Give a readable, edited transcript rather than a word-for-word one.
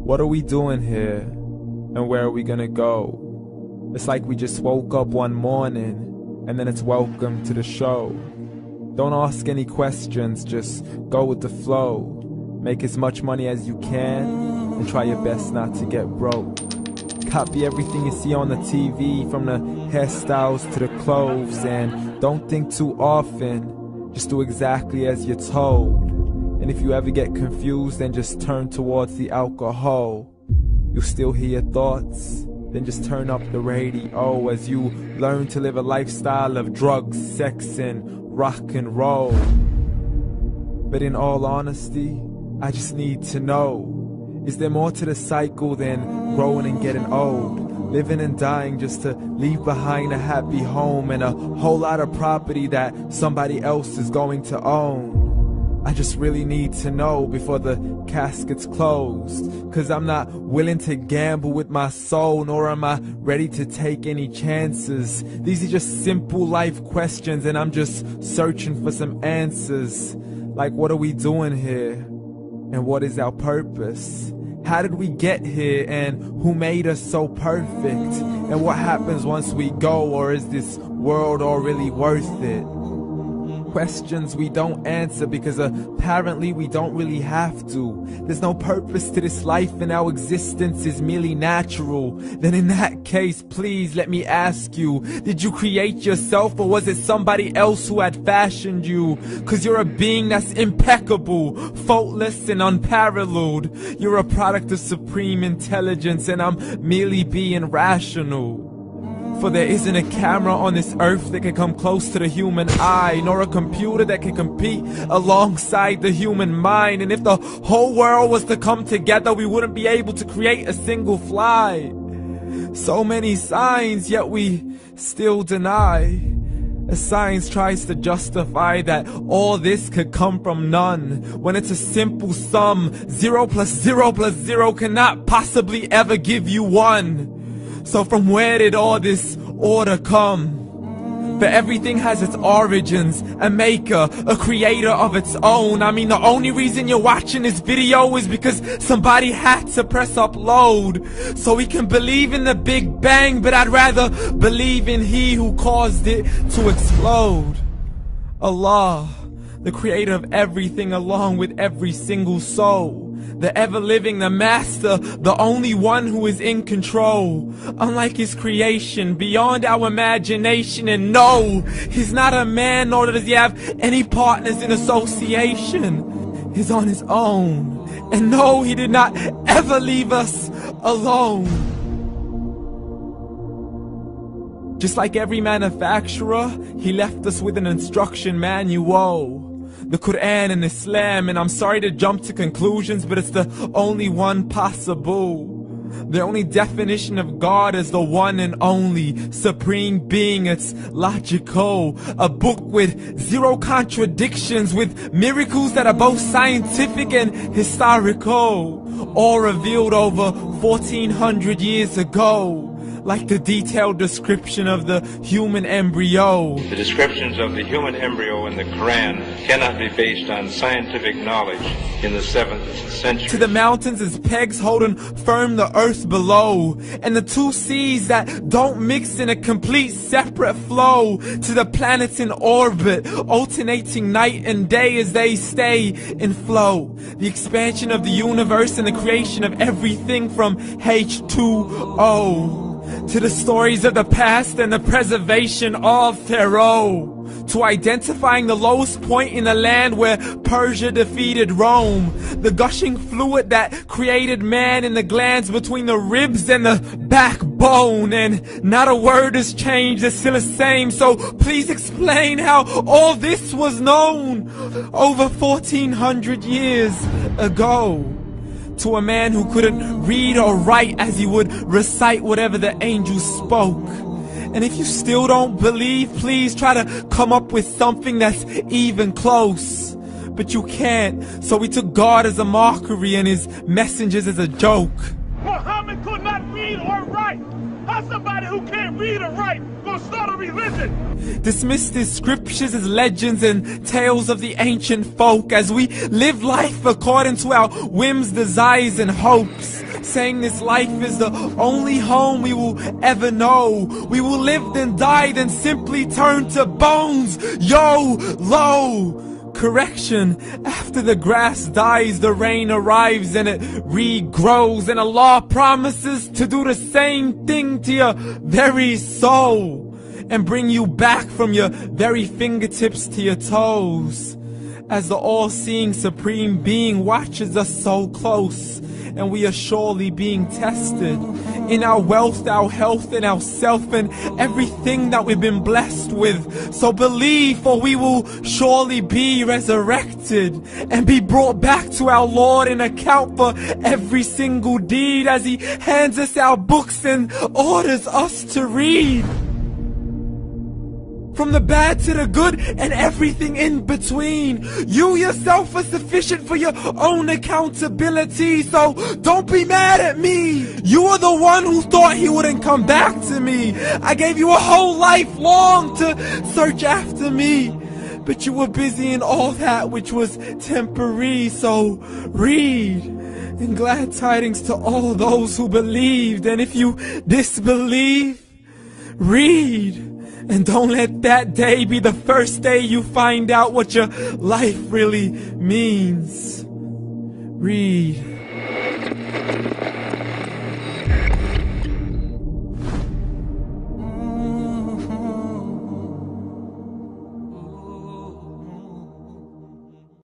What are we doing here? And where are we gonna go? It's like we just woke up one morning, and then it's welcome to the show. Don't ask any questions, just go with the flow. Make as much money as you can, and try your best not to get broke. Copy everything you see on the TV, from the hairstyles to the clothes, and don't think too often, just do exactly as you're told. And if you ever get confused, then just turn towards the alcohol. You'll still hear your thoughts, then just turn up the radio as you learn to live a lifestyle of drugs, sex, and rock and roll. But in all honesty, I just need to know, is there more to the cycle than growing and getting old? Living and dying just to leave behind a happy home and a whole lot of property that somebody else is going to own. I just really need to know before the casket's closed, 'cause I'm not willing to gamble with my soul, nor am I ready to take any chances. These are just simple life questions, and I'm just searching for some answers. Like, what are we doing here? And what is our purpose? How did we get here, and who made us so perfect? And what happens once we go, or is this world all really worth it? Questions we don't answer because apparently we don't really have to. There's no purpose to this life and our existence is merely natural. Then in that case, please let me ask you, did you create yourself, or was it somebody else who had fashioned you? 'Cause you're a being that's impeccable, faultless and unparalleled. You're a product of supreme intelligence, and I'm merely being rational. For there isn't a camera on this earth that can come close to the human eye, nor a computer that can compete alongside the human mind. And if the whole world was to come together, we wouldn't be able to create a single fly. So many signs, yet we still deny. As science tries to justify that all this could come from none, when it's a simple sum. 0 plus 0 plus 0 cannot possibly ever give you 1. So from where did all this order come? For everything has its origins, a maker, a creator of its own. I mean, the only reason you're watching this video is because somebody had to press upload. So we can believe in the Big Bang, but I'd rather believe in He who caused it to explode. Allah, the creator of everything, along with every single soul. The ever-living, the master, the only one who is in control. Unlike his creation, beyond our imagination. And no, he's not a man, nor does he have any partners in association. He's on his own. And no, he did not ever leave us alone. Just like every manufacturer, he left us with an instruction manual. The Quran and Islam, and I'm sorry to jump to conclusions, but it's the only one possible. The only definition of God is the one and only supreme being. It's logical, a book with 0 contradictions, with miracles that are both scientific and historical, all revealed over 1400 years ago. Like the detailed description of the human embryo. The descriptions of the human embryo in the Quran cannot be based on scientific knowledge in the 7th century. To the mountains as pegs holding firm the earth below, and the 2 seas that don't mix in a complete separate flow. To the planets in orbit, alternating night and day as they stay in flow. The expansion of the universe and the creation of everything from H2O. To the stories of the past and the preservation of Pharaoh. To identifying the lowest point in the land where Persia defeated Rome. The gushing fluid that created man in the glands between the ribs and the backbone. And not a word has changed, it's still the same. So please explain how all this was known over 1400 years ago. To a man who couldn't read or write, as he would recite whatever the angels spoke. And if you still don't believe, please try to come up with something that's even close. But you can't, so we took God as a mockery and his messengers as a joke. Muhammad could not read or write. How somebody who can't read or write gonna start a religion? Dismissed his scriptures as legends and tales of the ancient folk, as we live life according to our whims, desires, and hopes. saying this life is the only home we will ever know. We will live then die, then simply turn to bones. YOLO! Correction, after the grass dies, the rain arrives and it regrows, and Allah promises to do the same thing to your very soul and bring you back from your very fingertips to your toes, as the all-seeing supreme being watches us so close, and we are surely being tested in our wealth, our health, and our self, and everything that we've been blessed with. So believe, for we will surely be resurrected and be brought back to our Lord and account for every single deed, as He hands us our books and orders us to read. From the bad to the good and everything in between. You yourself are sufficient for your own accountability, so don't be mad at me. You are the one who thought He wouldn't come back to me. I gave you a whole life long to search after me, but you were busy in all that which was temporary. So read, and glad tidings to all those who believed. And if you disbelieve, read. And don't let that day be the first day you find out what your life really means. Read.